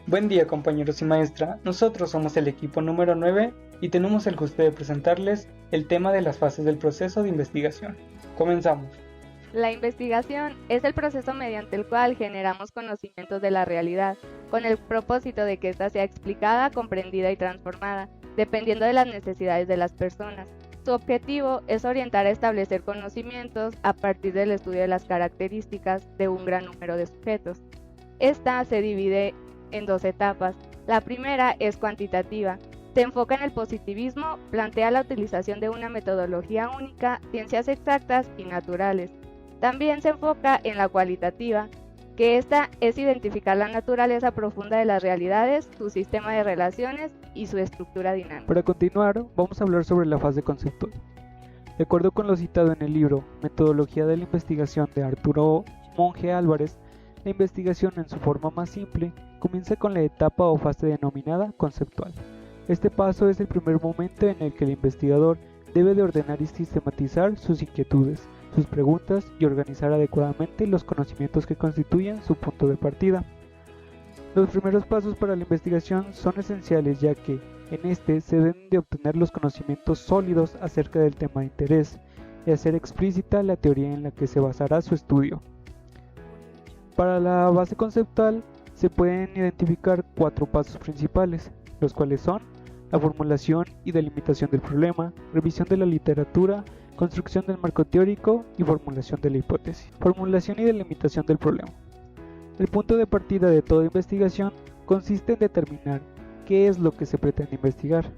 Buen día compañeros y maestra, nosotros somos el equipo número 9 y tenemos el gusto de presentarles el tema de las fases del proceso de investigación. Comenzamos. La investigación es el proceso mediante el cual generamos conocimientos de la realidad, con el propósito de que ésta sea explicada, comprendida y transformada, dependiendo de las necesidades de las personas. Su objetivo es orientar a establecer conocimientos a partir del estudio de las características de un gran número de sujetos. Esta se divide en dos etapas. La primera es cuantitativa. Se enfoca en el positivismo, plantea la utilización de una metodología única, ciencias exactas y naturales. También se enfoca en la cualitativa, que esta es identificar la naturaleza profunda de las realidades, su sistema de relaciones y su estructura dinámica. Para continuar, vamos a hablar sobre la fase conceptual. De acuerdo con lo citado en el libro Metodología de la Investigación de Arturo Monge Álvarez, la investigación en su forma más simple comienza con la etapa o fase denominada conceptual. Este paso es el primer momento en el que el investigador debe de ordenar y sistematizar sus inquietudes, sus preguntas y organizar adecuadamente los conocimientos que constituyen su punto de partida. Los primeros pasos para la investigación son esenciales, ya que en este se deben de obtener los conocimientos sólidos acerca del tema de interés y hacer explícita la teoría en la que se basará su estudio. Para la base conceptual se pueden identificar 4 pasos principales, los cuales son la formulación y delimitación del problema, revisión de la literatura, construcción del marco teórico y formulación de la hipótesis. Formulación y delimitación del problema. El punto de partida de toda investigación consiste en determinar qué es lo que se pretende investigar.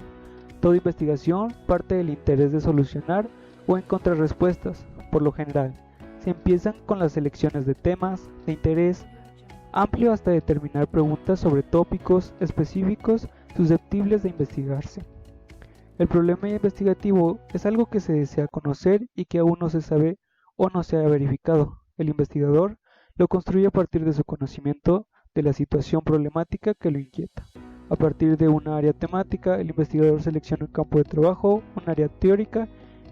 Toda investigación parte del interés de solucionar o encontrar respuestas. Por lo general, se empiezan con las selecciones de temas de interés amplio hasta determinar preguntas sobre tópicos específicos susceptibles de investigarse. El problema investigativo es algo que se desea conocer y que aún no se sabe o no se ha verificado. El investigador lo construye a partir de su conocimiento de la situación problemática que lo inquieta. A partir de una área temática, el investigador selecciona un campo de trabajo, un área teórica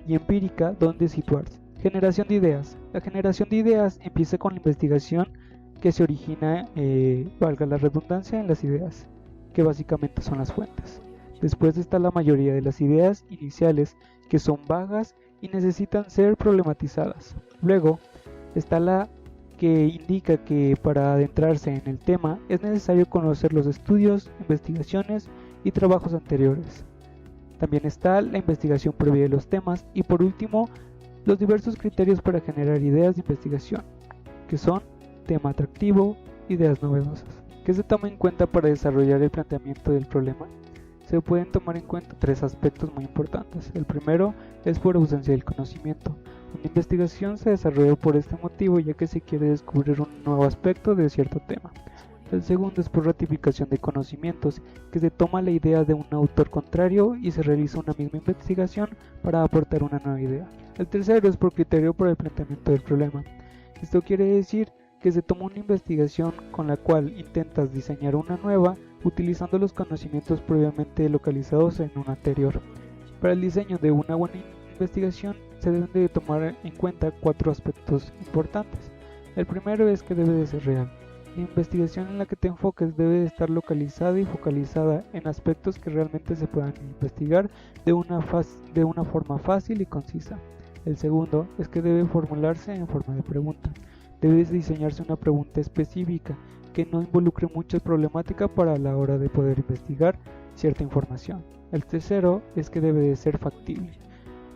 y empírica donde situarse. Generación de ideas. La generación de ideas empieza con la investigación que se origina, valga la redundancia, en las ideas, que básicamente son las fuentes. Después está la mayoría de las ideas iniciales, que son vagas y necesitan ser problematizadas. Luego está la que indica que para adentrarse en el tema es necesario conocer los estudios, investigaciones y trabajos anteriores. También está la investigación previa de los temas y por último los diversos criterios para generar ideas de investigación, que son tema atractivo, ideas novedosas. ¿Qué se toma en cuenta para desarrollar el planteamiento del problema? Se pueden tomar en cuenta 3 aspectos muy importantes. El primero es por ausencia del conocimiento. Una investigación se desarrolla por este motivo, ya que se quiere descubrir un nuevo aspecto de cierto tema. El segundo es por ratificación de conocimientos, que se toma la idea de un autor contrario y se realiza una misma investigación para aportar una nueva idea. El tercero es por criterio para el planteamiento del problema. Esto quiere decir que se toma una investigación con la cual intentas diseñar una nueva utilizando los conocimientos previamente localizados en una anterior. Para el diseño de una buena investigación se deben de tomar en cuenta 4 aspectos importantes. El primero es que debe de ser real. La investigación en la que te enfoques debe de estar localizada y focalizada en aspectos que realmente se puedan investigar de una forma fácil y concisa. El segundo es que debe formularse en forma de pregunta. Debe diseñarse una pregunta específica que no involucre mucha problemática para la hora de poder investigar cierta información. El tercero es que debe de ser factible.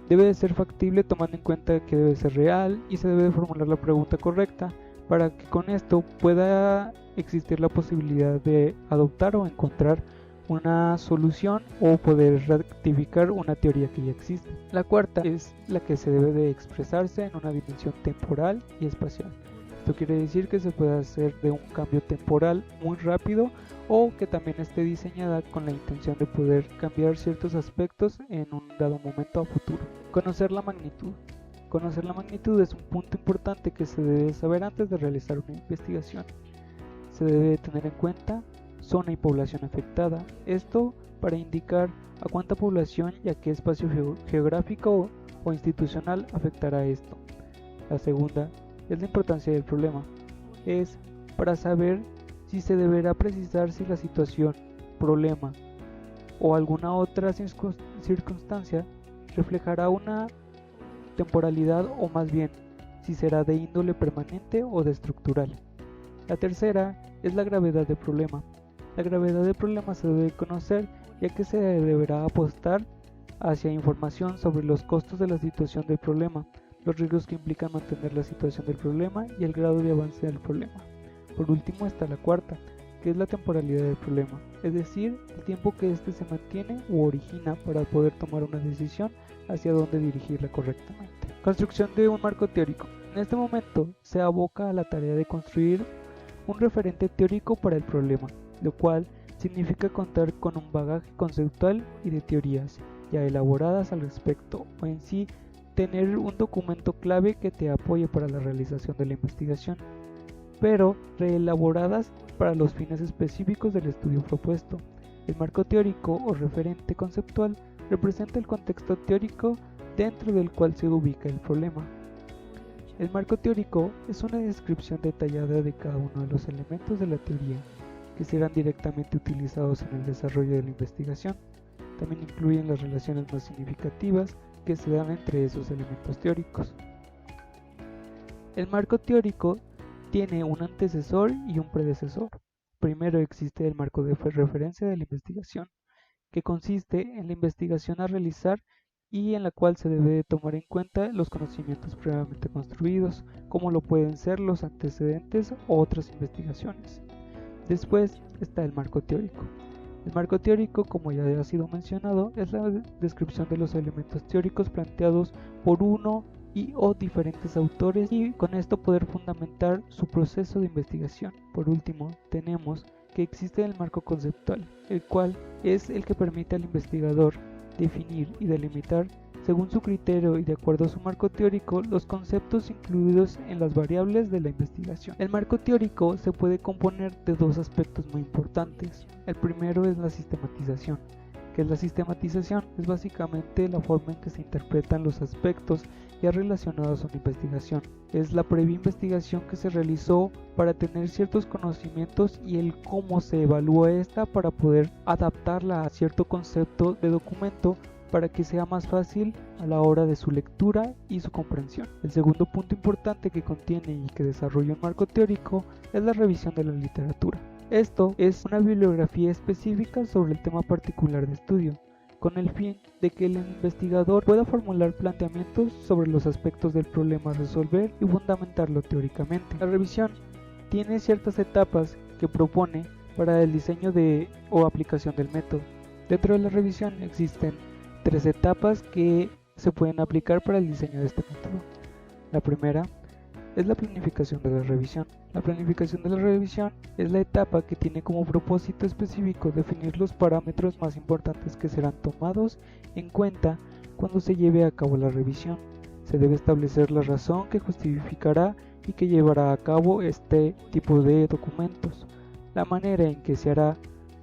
Debe de ser factible tomando en cuenta que debe ser real y se debe de formular la pregunta correcta para que con esto pueda existir la posibilidad de adoptar o encontrar una solución o poder rectificar una teoría que ya existe. La cuarta es la que se debe de expresarse en una dimensión temporal y espacial. Esto quiere decir que se puede hacer de un cambio temporal muy rápido o que también esté diseñada con la intención de poder cambiar ciertos aspectos en un dado momento a futuro. Conocer la magnitud. Conocer la magnitud es un punto importante que se debe saber antes de realizar una investigación. Se debe tener en cuenta zona y población afectada, esto para indicar a cuánta población y a qué espacio geográfico o institucional afectará esto. La segunda es la importancia del problema, es para saber si se deberá precisar si la situación, problema o alguna otra circunstancia reflejará una temporalidad o más bien si será de índole permanente o de estructural. La tercera es la gravedad del problema. La gravedad del problema se debe conocer ya que se deberá apostar hacia información sobre los costos de la situación del problema, los riesgos que implican mantener la situación del problema y el grado de avance del problema. Por último está la cuarta, que es la temporalidad del problema, es decir, el tiempo que éste se mantiene u origina para poder tomar una decisión hacia dónde dirigirla correctamente. Construcción de un marco teórico. En este momento se aboca a la tarea de construir un referente teórico para el problema, lo cual significa contar con un bagaje conceptual y de teorías ya elaboradas al respecto, o en sí tener un documento clave que te apoye para la realización de la investigación, pero reelaboradas para los fines específicos del estudio propuesto. El marco teórico o referente conceptual representa el contexto teórico dentro del cual se ubica el problema. El marco teórico es una descripción detallada de cada uno de los elementos de la teoría que serán directamente utilizados en el desarrollo de la investigación. También incluyen las relaciones más significativas que se dan entre esos elementos teóricos. El marco teórico tiene un antecesor y un predecesor. Primero existe el marco de referencia de la investigación, que consiste en la investigación a realizar y en la cual se debe de tomar en cuenta los conocimientos previamente construidos, como lo pueden ser los antecedentes o otras investigaciones. Después está el marco teórico. El marco teórico, como ya ha sido mencionado, es la descripción de los elementos teóricos planteados por uno y o diferentes autores y con esto poder fundamentar su proceso de investigación. Por último, tenemos que existe el marco conceptual, el cual es el que permite al investigador definir y delimitar según su criterio y de acuerdo a su marco teórico los conceptos incluidos en las variables de la investigación. El marco teórico se puede componer de dos aspectos muy importantes. El primero es la sistematización. ¿Qué es la sistematización? Es básicamente la forma en que se interpretan los aspectos ya relacionados a una investigación. Es la previa investigación que se realizó para tener ciertos conocimientos y el cómo se evalúa esta para poder adaptarla a cierto concepto de documento para que sea más fácil a la hora de su lectura y su comprensión. El segundo punto importante que contiene y que desarrolla un marco teórico es la revisión de la literatura. Esto es una bibliografía específica sobre el tema particular de estudio, con el fin de que el investigador pueda formular planteamientos sobre los aspectos del problema a resolver y fundamentarlo teóricamente. La revisión tiene ciertas etapas que propone para el diseño o aplicación del método. Dentro de la revisión existen 3 etapas que se pueden aplicar para el diseño de este método. La primera es la planificación de la revisión. La planificación de la revisión es la etapa que tiene como propósito específico definir los parámetros más importantes que serán tomados en cuenta cuando se lleve a cabo la revisión. Se debe establecer la razón que justificará y que llevará a cabo este tipo de documentos, la manera en que se hará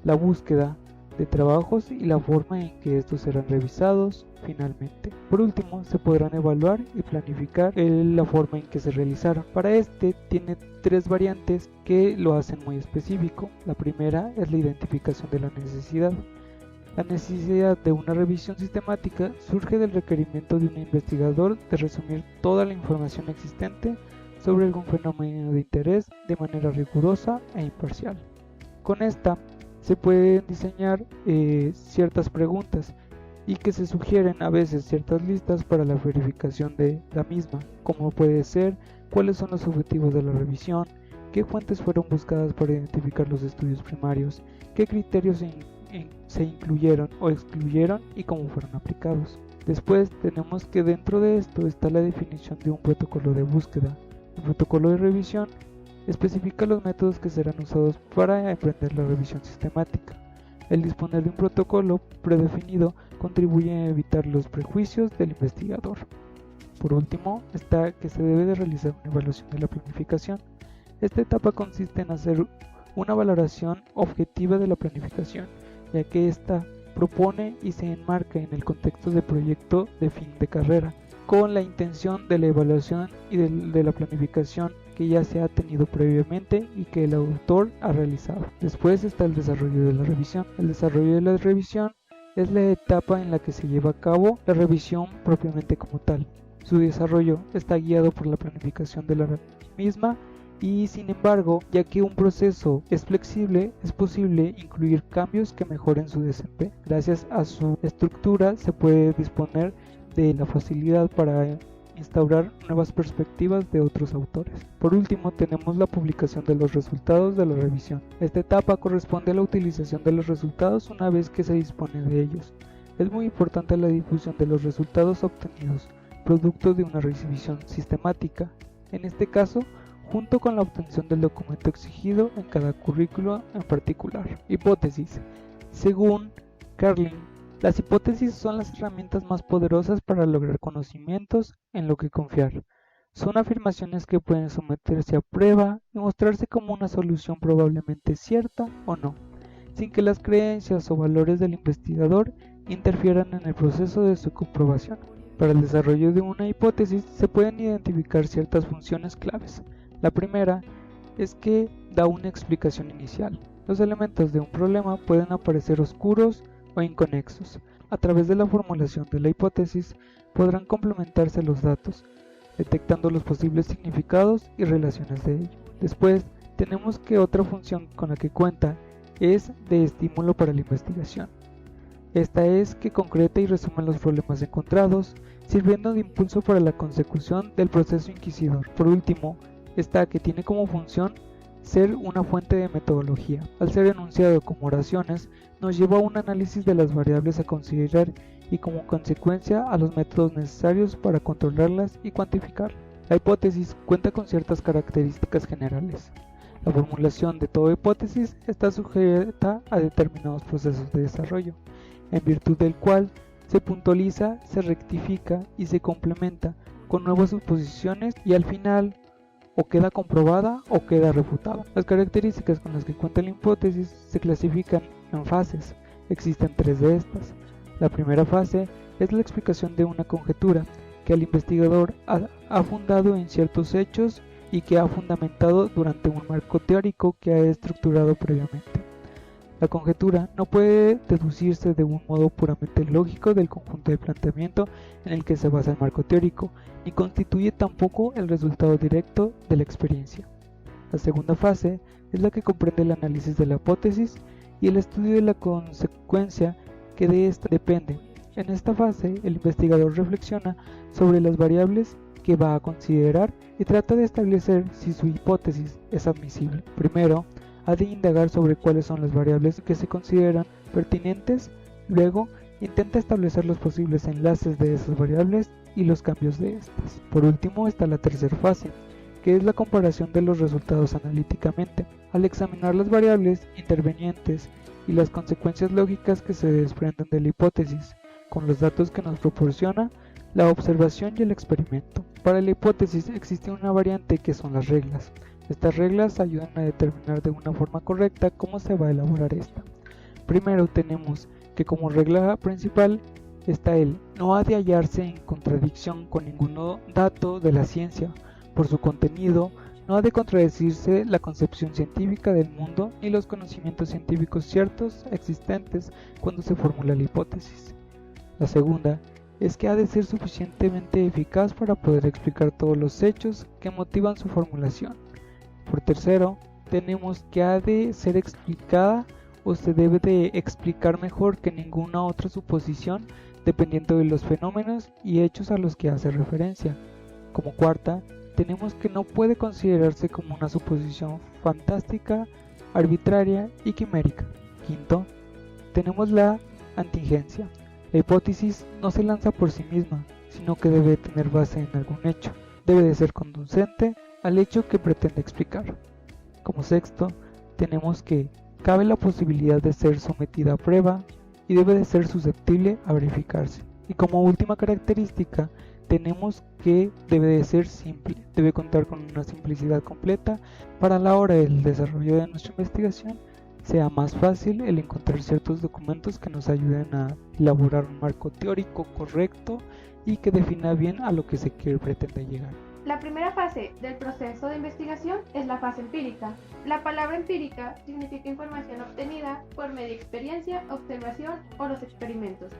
la búsqueda de trabajos y la forma en que estos serán revisados finalmente. Por último, se podrán evaluar y planificar la forma en que se realizaron. Para este tiene 3 variantes que lo hacen muy específico. La primera es la identificación de la necesidad. La necesidad de una revisión sistemática surge del requerimiento de un investigador de resumir toda la información existente sobre algún fenómeno de interés de manera rigurosa e imparcial. Con esta se pueden diseñar ciertas preguntas y que se sugieren a veces ciertas listas para la verificación de la misma, como puede ser cuáles son los objetivos de la revisión, qué fuentes fueron buscadas para identificar los estudios primarios, qué criterios se incluyeron o excluyeron y cómo fueron aplicados. Después tenemos que dentro de esto está la definición de un protocolo de búsqueda. El protocolo de revisión especifica los métodos que serán usados para emprender la revisión sistemática. El disponer de un protocolo predefinido contribuye a evitar los prejuicios del investigador. Por último, está que se debe de realizar una evaluación de la planificación. Esta etapa consiste en hacer una valoración objetiva de la planificación, ya que ésta propone y se enmarca en el contexto de proyecto de fin de carrera, con la intención de la evaluación y de la planificación que ya se ha tenido previamente y que el autor ha realizado. Después está el desarrollo de la revisión. El desarrollo de la revisión es la etapa en la que se lleva a cabo la revisión propiamente como tal. Su desarrollo está guiado por la planificación de la misma y, sin embargo, ya que un proceso es flexible, es posible incluir cambios que mejoren su desempeño. Gracias a su estructura se puede disponer de la facilidad para instaurar nuevas perspectivas de otros autores. Por último, tenemos la publicación de los resultados de la revisión. Esta etapa corresponde a la utilización de los resultados una vez que se dispone de ellos. Es muy importante la difusión de los resultados obtenidos, producto de una revisión sistemática. En este caso, junto con la obtención del documento exigido en cada currículo en particular. Hipótesis. Según Carlin, las hipótesis son las herramientas más poderosas para lograr conocimientos en lo que confiar. Son afirmaciones que pueden someterse a prueba y mostrarse como una solución probablemente cierta o no, sin que las creencias o valores del investigador interfieran en el proceso de su comprobación. Para el desarrollo de una hipótesis se pueden identificar ciertas funciones claves. La primera es que da una explicación inicial. Los elementos de un problema pueden aparecer oscuros o inconexos. A través de la formulación de la hipótesis podrán complementarse los datos, detectando los posibles significados y relaciones de ello. Después, tenemos que otra función con la que cuenta es de estímulo para la investigación. Esta es que concreta y resume los problemas encontrados, sirviendo de impulso para la consecución del proceso inquisidor. Por último, esta que tiene como función ser una fuente de metodología. Al ser enunciado como oraciones, nos lleva a un análisis de las variables a considerar y como consecuencia a los métodos necesarios para controlarlas y cuantificar. La hipótesis cuenta con ciertas características generales. La formulación de toda hipótesis está sujeta a determinados procesos de desarrollo, en virtud del cual se puntualiza, se rectifica y se complementa con nuevas suposiciones y al final o queda comprobada o queda refutada. Las características con las que cuenta la hipótesis se clasifican en fases. Existen 3 de estas. La primera fase es la explicación de una conjetura que el investigador ha fundado en ciertos hechos y que ha fundamentado durante un marco teórico que ha estructurado previamente. La conjetura no puede deducirse de un modo puramente lógico del conjunto de planteamiento en el que se basa el marco teórico, ni constituye tampoco el resultado directo de la experiencia. La segunda fase es la que comprende el análisis de la hipótesis y el estudio de la consecuencia que de esta depende. En esta fase, el investigador reflexiona sobre las variables que va a considerar y trata de establecer si su hipótesis es admisible. Primero, ha de indagar sobre cuáles son las variables que se consideran pertinentes, luego intenta establecer los posibles enlaces de esas variables y los cambios de estas. Por último está la tercera fase, que es la comparación de los resultados analíticamente. Al examinar las variables intervenientes y las consecuencias lógicas que se desprenden de la hipótesis, con los datos que nos proporciona la observación y el experimento. Para la hipótesis existe una variante que son las reglas. Estas reglas ayudan a determinar de una forma correcta cómo se va a elaborar esta. Primero tenemos que como regla principal está el no ha de hallarse en contradicción con ningún dato de la ciencia. Por su contenido, no ha de contradecirse la concepción científica del mundo ni los conocimientos científicos ciertos existentes cuando se formula la hipótesis. La segunda es que ha de ser suficientemente eficaz para poder explicar todos los hechos que motivan su formulación. Por tercero, tenemos que ha de ser explicada o se debe de explicar mejor que ninguna otra suposición dependiendo de los fenómenos y hechos a los que hace referencia. Como cuarta, tenemos que no puede considerarse como una suposición fantástica, arbitraria y quimérica. Quinto, tenemos la contingencia. La hipótesis no se lanza por sí misma, sino que debe tener base en algún hecho. Debe de ser conducente al hecho que pretende explicar. Como sexto, tenemos que cabe la posibilidad de ser sometida a prueba y debe de ser susceptible a verificarse. Y como última característica, tenemos que debe de ser simple, debe contar con una simplicidad completa para la hora del desarrollo de nuestra investigación sea más fácil el encontrar ciertos documentos que nos ayuden a elaborar un marco teórico correcto y que defina bien a lo que se pretende llegar. La primera fase del proceso de investigación es la fase empírica. La palabra empírica significa información obtenida por medio de experiencia, observación o los experimentos.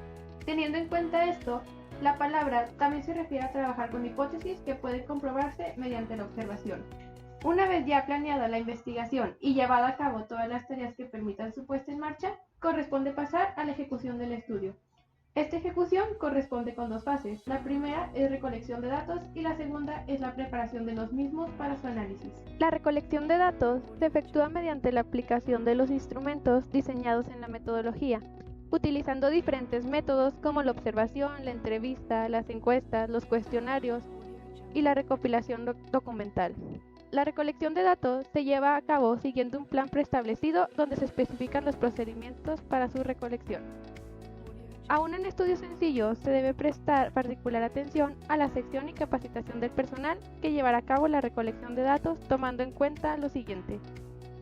Teniendo en cuenta esto, la palabra también se refiere a trabajar con hipótesis que pueden comprobarse mediante la observación. Una vez ya planeada la investigación y llevada a cabo todas las tareas que permitan su puesta en marcha, corresponde pasar a la ejecución del estudio. Esta ejecución corresponde con dos fases. La primera es recolección de datos y la segunda es la preparación de los mismos para su análisis. La recolección de datos se efectúa mediante la aplicación de los instrumentos diseñados en la metodología, utilizando diferentes métodos como la observación, la entrevista, las encuestas, los cuestionarios y la recopilación documental. La recolección de datos se lleva a cabo siguiendo un plan preestablecido donde se especifican los procedimientos para su recolección. Aún en estudios sencillos, se debe prestar particular atención a la sección y capacitación del personal que llevará a cabo la recolección de datos, tomando en cuenta lo siguiente.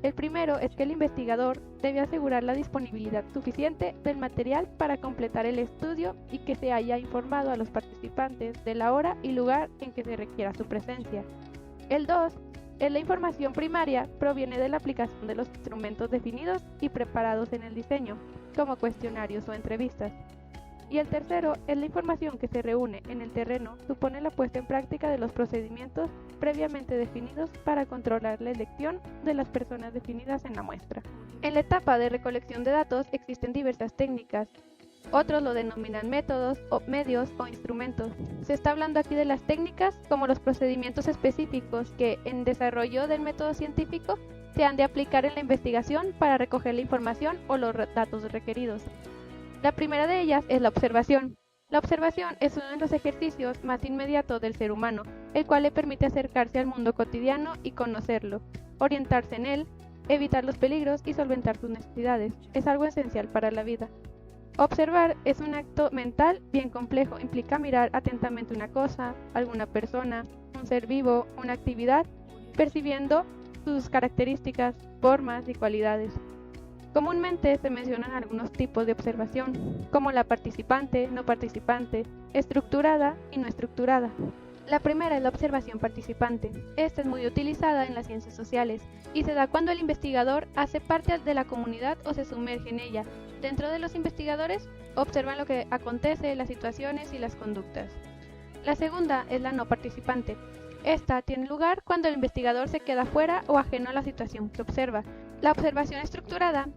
El primero es que el investigador debe asegurar la disponibilidad suficiente del material para completar el estudio y que se haya informado a los participantes de la hora y lugar en que se requiera su presencia. El 2 es la información primaria, proviene de la aplicación de los instrumentos definidos y preparados en el diseño, como cuestionarios o entrevistas. Y el tercero es la información que se reúne en el terreno, supone la puesta en práctica de los procedimientos previamente definidos para controlar la elección de las personas definidas en la muestra. En la etapa de recolección de datos existen diversas técnicas. Otros lo denominan métodos o medios o instrumentos. Se está hablando aquí de las técnicas como los procedimientos específicos que en desarrollo del método científico se han de aplicar en la investigación para recoger la información o los datos requeridos. La primera de ellas es la observación. La observación es uno de los ejercicios más inmediatos del ser humano, el cual le permite acercarse al mundo cotidiano y conocerlo, orientarse en él, evitar los peligros y solventar sus necesidades. Es algo esencial para la vida. Observar es un acto mental bien complejo, implica mirar atentamente una cosa, alguna persona, un ser vivo, una actividad, percibiendo sus características, formas y cualidades. Comúnmente se mencionan algunos tipos de observación, como la participante, no participante, estructurada y no estructurada. La primera es la observación participante. Esta es muy utilizada en las ciencias sociales y se da cuando el investigador hace parte de la comunidad o se sumerge en ella. Dentro de los investigadores, observan lo que acontece, las situaciones y las conductas. La segunda es la no participante. Esta tiene lugar cuando el investigador se queda fuera o ajeno a la situación que observa. La observación estructurada,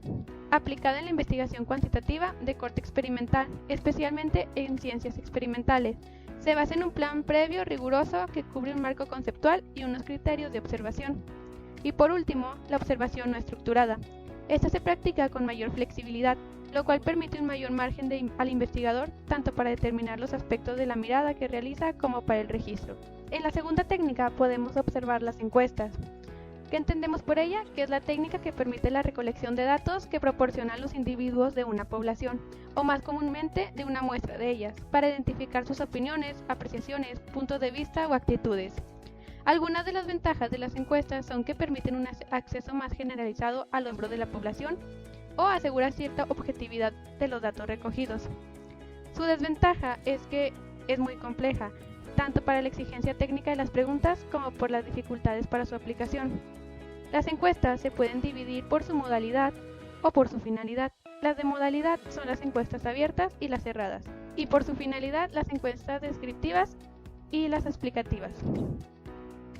aplicada en la investigación cuantitativa de corte experimental, especialmente en ciencias experimentales, se basa en un plan previo riguroso que cubre un marco conceptual y unos criterios de observación. Y por último, la observación no estructurada. Esta se practica con mayor flexibilidad, lo cual permite un mayor margen al investigador tanto para determinar los aspectos de la mirada que realiza como para el registro. En la segunda técnica podemos observar las encuestas. ¿Qué entendemos por ella? Que es la técnica que permite la recolección de datos que proporcionan los individuos de una población, o más comúnmente de una muestra de ellas, para identificar sus opiniones, apreciaciones, puntos de vista o actitudes. Algunas de las ventajas de las encuestas son que permiten un acceso más generalizado al hombro de la población o asegurar cierta objetividad de los datos recogidos. Su desventaja es que es muy compleja, tanto para la exigencia técnica de las preguntas como por las dificultades para su aplicación. Las encuestas se pueden dividir por su modalidad o por su finalidad. Las de modalidad son las encuestas abiertas y las cerradas, y por su finalidad las encuestas descriptivas y las explicativas.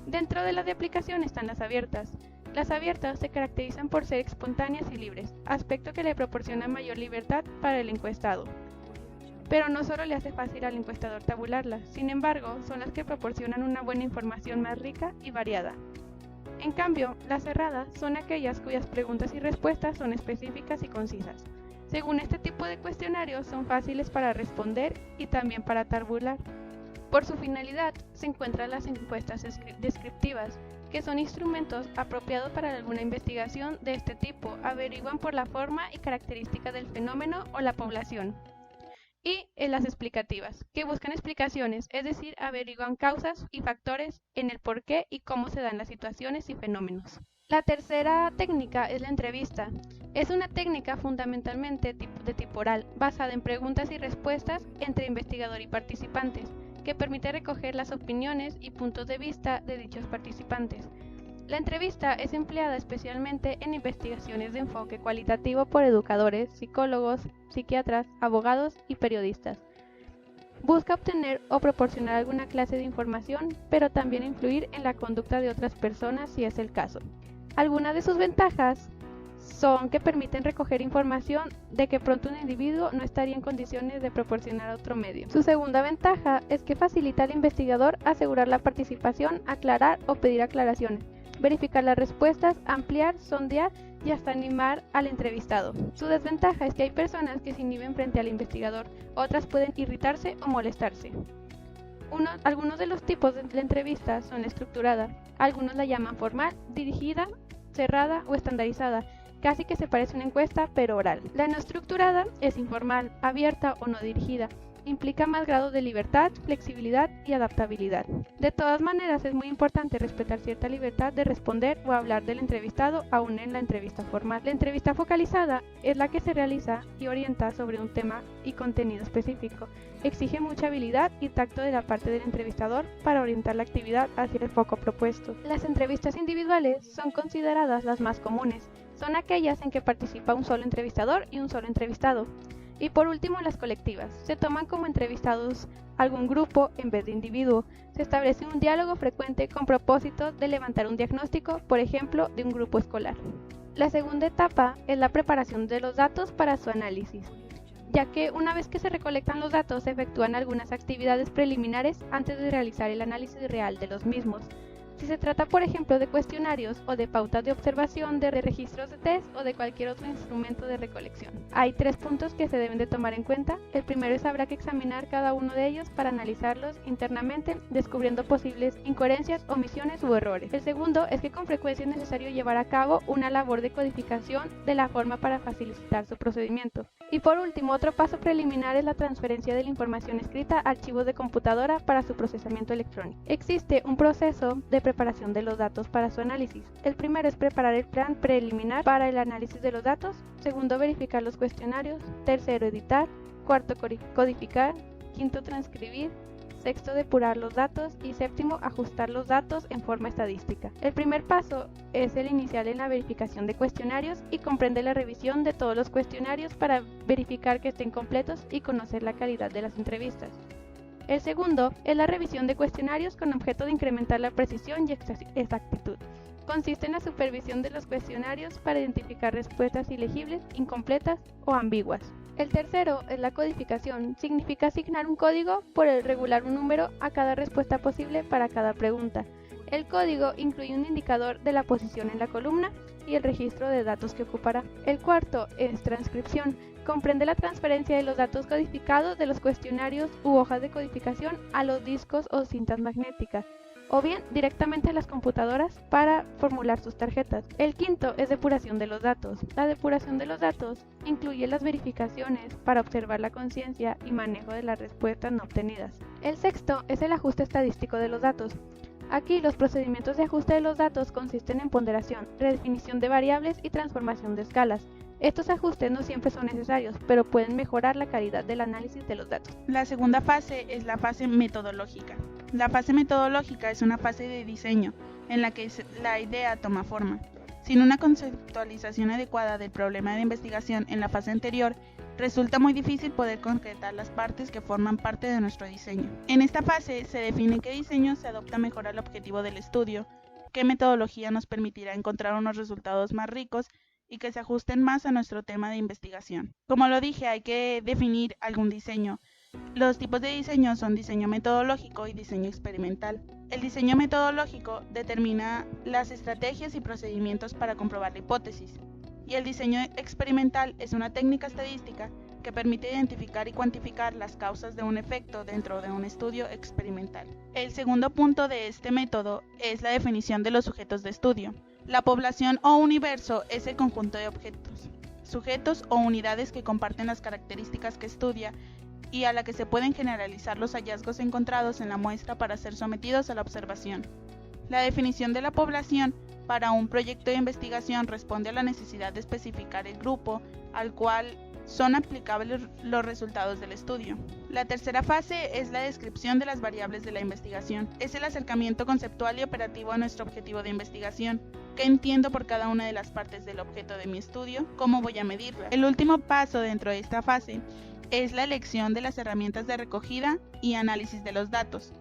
Dentro de las de aplicación están las abiertas. Las abiertas se caracterizan por ser espontáneas y libres, aspecto que le proporciona mayor libertad para el encuestado. Pero no solo le hace fácil al encuestador tabularlas, sin embargo, son las que proporcionan una buena información más rica y variada. En cambio, las cerradas son aquellas cuyas preguntas y respuestas son específicas y concisas. Según este tipo de cuestionarios, son fáciles para responder y también para tabular. Por su finalidad, se encuentran las encuestas descriptivas, que son instrumentos apropiados para alguna investigación de este tipo, averiguan por la forma y características del fenómeno o la población. Y en las explicativas, que buscan explicaciones, es decir, averiguan causas y factores en el por qué y cómo se dan las situaciones y fenómenos. La tercera técnica es la entrevista. Es una técnica fundamentalmente de tipo oral, basada en preguntas y respuestas entre investigador y participantes, que permite recoger las opiniones y puntos de vista de dichos participantes. La entrevista es empleada especialmente en investigaciones de enfoque cualitativo por educadores, psicólogos, psiquiatras, abogados y periodistas. Busca obtener o proporcionar alguna clase de información, pero también influir en la conducta de otras personas si es el caso. Algunas de sus ventajas son que permiten recoger información de que pronto un individuo no estaría en condiciones de proporcionar a otro medio. Su segunda ventaja es que facilita al investigador asegurar la participación, aclarar o pedir aclaraciones, verificar las respuestas, ampliar, sondear y hasta animar al entrevistado. Su desventaja es que hay personas que se inhiben frente al investigador, otras pueden irritarse o molestarse. Algunos de los tipos de la entrevista son estructurada, algunos la llaman formal, dirigida, cerrada o estandarizada, casi que se parece a una encuesta pero oral. La no estructurada es informal, abierta o no dirigida. Implica más grado de libertad, flexibilidad y adaptabilidad. De todas maneras, es muy importante respetar cierta libertad de responder o hablar del entrevistado aún en la entrevista formal. La entrevista focalizada es la que se realiza y orienta sobre un tema y contenido específico. Exige mucha habilidad y tacto de la parte del entrevistador para orientar la actividad hacia el foco propuesto. Las entrevistas individuales son consideradas las más comunes. Son aquellas en que participa un solo entrevistador y un solo entrevistado. Y por último, las colectivas. Se toman como entrevistados algún grupo en vez de individuo. Se establece un diálogo frecuente con propósito de levantar un diagnóstico, por ejemplo, de un grupo escolar. La segunda etapa es la preparación de los datos para su análisis, ya que una vez que se recolectan los datos se efectúan algunas actividades preliminares antes de realizar el análisis real de los mismos. Si se trata, por ejemplo, de cuestionarios o de pautas de observación, de registros de test o de cualquier otro instrumento de recolección. Hay 3 puntos que se deben de tomar en cuenta. El primero es habrá que examinar cada uno de ellos para analizarlos internamente, descubriendo posibles incoherencias, omisiones u errores. El segundo es que con frecuencia es necesario llevar a cabo una labor de codificación de la forma para facilitar su procedimiento. Y por último, otro paso preliminar es la transferencia de la información escrita a archivos de computadora para su procesamiento electrónico. Existe un proceso de preparación de los datos para su análisis. El primero es preparar el plan preliminar para el análisis de los datos. Segundo, verificar los cuestionarios. Tercero, editar. Cuarto, codificar. Quinto, transcribir. Sexto, depurar los datos. Y séptimo, ajustar los datos en forma estadística. El primer paso es el inicial en la verificación de cuestionarios y comprende la revisión de todos los cuestionarios para verificar que estén completos y conocer la calidad de las entrevistas. El segundo es la revisión de cuestionarios con objeto de incrementar la precisión y exactitud. Consiste en la supervisión de los cuestionarios para identificar respuestas ilegibles, incompletas o ambiguas. El tercero es la codificación. Significa asignar un código por el regular un número a cada respuesta posible para cada pregunta. El código incluye un indicador de la posición en la columna y el registro de datos que ocupará. El cuarto es transcripción. Comprende la transferencia de los datos codificados de los cuestionarios u hojas de codificación a los discos o cintas magnéticas, o bien directamente a las computadoras para formular sus tarjetas. El quinto es depuración de los datos. La depuración de los datos incluye las verificaciones para observar la conciencia y manejo de las respuestas no obtenidas. El sexto es el ajuste estadístico de los datos. Aquí los procedimientos de ajuste de los datos consisten en ponderación, redefinición de variables y transformación de escalas. Estos ajustes no siempre son necesarios, pero pueden mejorar la calidad del análisis de los datos. La segunda fase es la fase metodológica. La fase metodológica es una fase de diseño en la que la idea toma forma. Sin una conceptualización adecuada del problema de investigación en la fase anterior, resulta muy difícil poder concretar las partes que forman parte de nuestro diseño. En esta fase se define qué diseño se adopta mejor al objetivo del estudio, qué metodología nos permitirá encontrar unos resultados más ricos y que se ajusten más a nuestro tema de investigación. Como lo dije, hay que definir algún diseño. Los tipos de diseño son diseño metodológico y diseño experimental. El diseño metodológico determina las estrategias y procedimientos para comprobar la hipótesis, y el diseño experimental es una técnica estadística que permite identificar y cuantificar las causas de un efecto dentro de un estudio experimental. El segundo punto de este método es la definición de los sujetos de estudio. La población o universo es el conjunto de objetos, sujetos o unidades que comparten las características que estudia y a la que se pueden generalizar los hallazgos encontrados en la muestra para ser sometidos a la observación. La definición de la población para un proyecto de investigación responde a la necesidad de especificar el grupo al cual son aplicables los resultados del estudio. La tercera fase es la descripción de las variables de la investigación. Es el acercamiento conceptual y operativo a nuestro objetivo de investigación. ¿Qué entiendo por cada una de las partes del objeto de mi estudio? ¿Cómo voy a medirla? El último paso dentro de esta fase es la elección de las herramientas de recogida y análisis de los datos.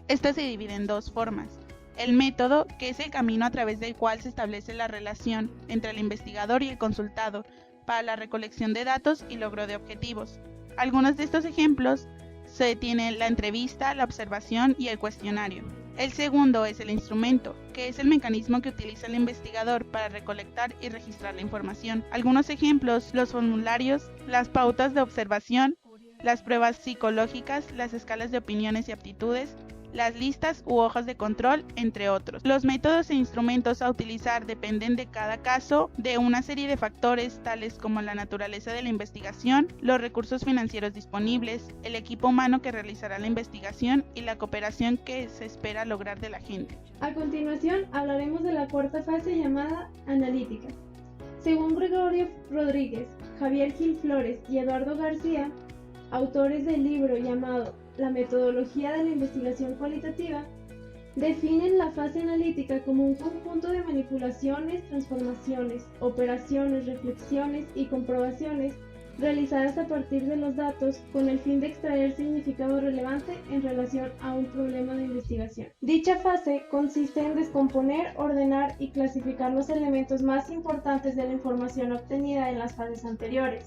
Esta se divide en dos formas. El método, que es el camino a través del cual se establece la relación entre el investigador y el consultado para la recolección de datos y logro de objetivos. Algunos de estos ejemplos se tienen la entrevista, la observación y el cuestionario. El segundo es el instrumento, que es el mecanismo que utiliza el investigador para recolectar y registrar la información. Algunos ejemplos: los formularios, las pautas de observación, las pruebas psicológicas, las escalas de opiniones y aptitudes, las listas u hojas de control, entre otros. Los métodos e instrumentos a utilizar dependen de cada caso de una serie de factores tales como la naturaleza de la investigación, los recursos financieros disponibles, el equipo humano que realizará la investigación y la cooperación que se espera lograr de la gente. A continuación hablaremos de la cuarta fase llamada analítica. Según Gregorio Rodríguez, Javier Gil Flores y Eduardo García, autores del libro llamado La metodología de la investigación cualitativa, definen la fase analítica como un conjunto de manipulaciones, transformaciones, operaciones, reflexiones y comprobaciones realizadas a partir de los datos con el fin de extraer significado relevante en relación a un problema de investigación. Dicha fase consiste en descomponer, ordenar y clasificar los elementos más importantes de la información obtenida en las fases anteriores.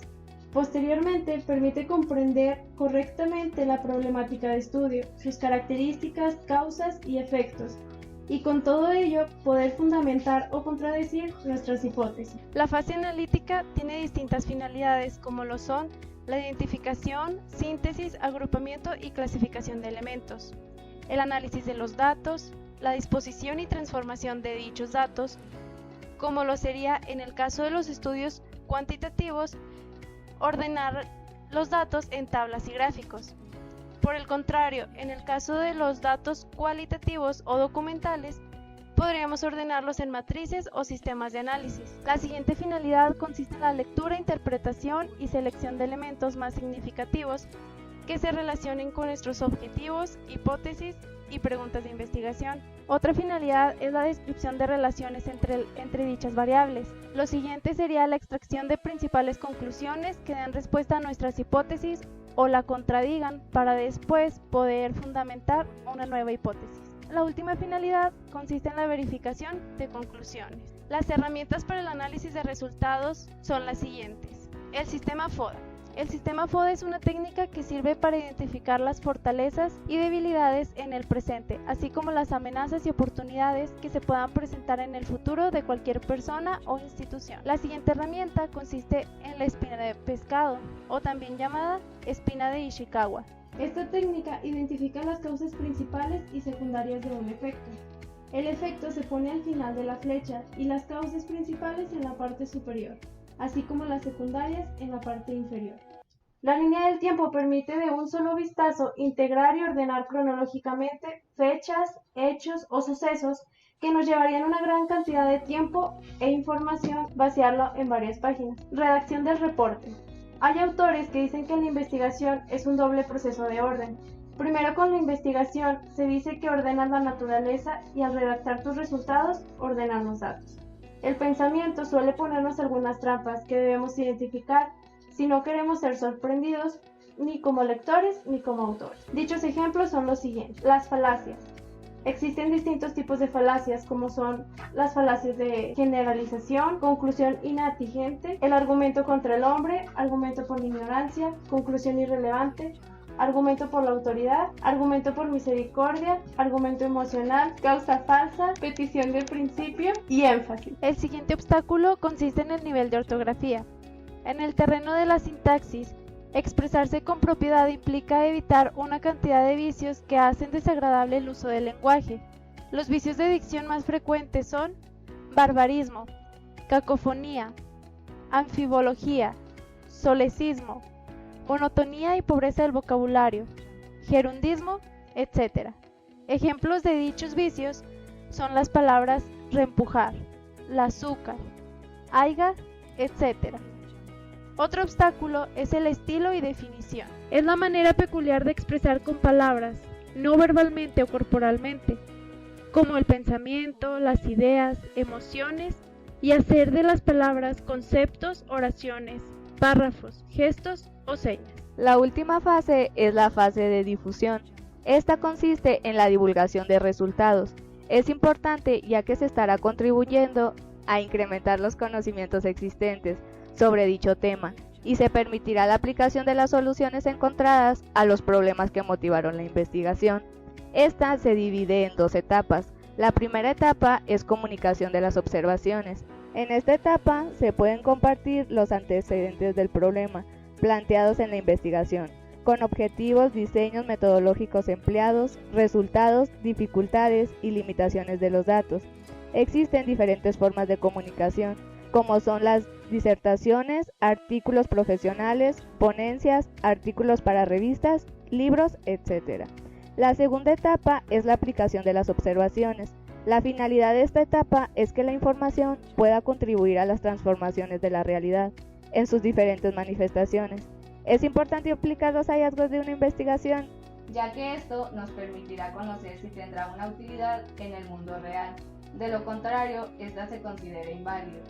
Posteriormente, permite comprender correctamente la problemática de estudio, sus características, causas y efectos, y con todo ello poder fundamentar o contradecir nuestras hipótesis. La fase analítica tiene distintas finalidades, como lo son la identificación, síntesis, agrupamiento y clasificación de elementos, el análisis de los datos, la disposición y transformación de dichos datos, como lo sería en el caso de los estudios cuantitativos, ordenar los datos en tablas y gráficos. Por el contrario, en el caso de los datos cualitativos o documentales, podríamos ordenarlos en matrices o sistemas de análisis. La siguiente finalidad consiste en la lectura, interpretación y selección de elementos más significativos que se relacionen con nuestros objetivos, hipótesis y preguntas de investigación. Otra finalidad es la descripción de relaciones entre dichas variables. Lo siguiente sería la extracción de principales conclusiones que den respuesta a nuestras hipótesis o la contradigan para después poder fundamentar una nueva hipótesis. La última finalidad consiste en la verificación de conclusiones. Las herramientas para el análisis de resultados son las siguientes. El sistema FODA. El sistema FODA es una técnica que sirve para identificar las fortalezas y debilidades en el presente, así como las amenazas y oportunidades que se puedan presentar en el futuro de cualquier persona o institución. La siguiente herramienta consiste en la espina de pescado, o también llamada espina de Ishikawa. Esta técnica identifica las causas principales y secundarias de un efecto. El efecto se pone al final de la flecha y las causas principales en la parte superior, así como las secundarias en la parte inferior. La línea del tiempo permite de un solo vistazo integrar y ordenar cronológicamente fechas, hechos o sucesos que nos llevarían una gran cantidad de tiempo e información, vaciarlo en varias páginas. Redacción del reporte. Hay autores que dicen que la investigación es un doble proceso de orden. Primero, con la investigación se dice que ordenas la naturaleza y al redactar tus resultados ordenas los datos. El pensamiento suele ponernos algunas trampas que debemos identificar si no queremos ser sorprendidos ni como lectores ni como autores. Dichos ejemplos son los siguientes. Las falacias. Existen distintos tipos de falacias, como son las falacias de generalización, conclusión inatingente, el argumento contra el hombre, argumento por la ignorancia, conclusión irrelevante, argumento por la autoridad, argumento por misericordia, argumento emocional, causa falsa, petición de principio y énfasis. El siguiente obstáculo consiste en el nivel de ortografía. En el terreno de la sintaxis, expresarse con propiedad implica evitar una cantidad de vicios que hacen desagradable el uso del lenguaje. Los vicios de dicción más frecuentes son barbarismo, cacofonía, anfibología, solecismo, monotonía y pobreza del vocabulario, gerundismo, etc. Ejemplos de dichos vicios son las palabras reempujar, la azúcar, aiga, etc. Otro obstáculo es el estilo y definición. Es la manera peculiar de expresar con palabras, no verbalmente o corporalmente, como el pensamiento, las ideas, emociones, y hacer de las palabras conceptos, oraciones, párrafos, gestos o señas. La última fase es la fase de difusión. Esta consiste en la divulgación de resultados. Es importante ya que se estará contribuyendo a incrementar los conocimientos existentes sobre dicho tema y se permitirá la aplicación de las soluciones encontradas a los problemas que motivaron la investigación. Esta se divide en 2 etapas. La primera etapa es comunicación de las observaciones. En esta etapa se pueden compartir los antecedentes del problema planteados en la investigación, con objetivos, diseños metodológicos empleados, resultados, dificultades y limitaciones de los datos. Existen diferentes formas de comunicación, como son las disertaciones, artículos profesionales, ponencias, artículos para revistas, libros, etc. La segunda etapa es la aplicación de las observaciones. La finalidad de esta etapa es que la información pueda contribuir a las transformaciones de la realidad en sus diferentes manifestaciones. Es importante aplicar los hallazgos de una investigación, ya que esto nos permitirá conocer si tendrá una utilidad en el mundo real. De lo contrario, esta se considera inválida.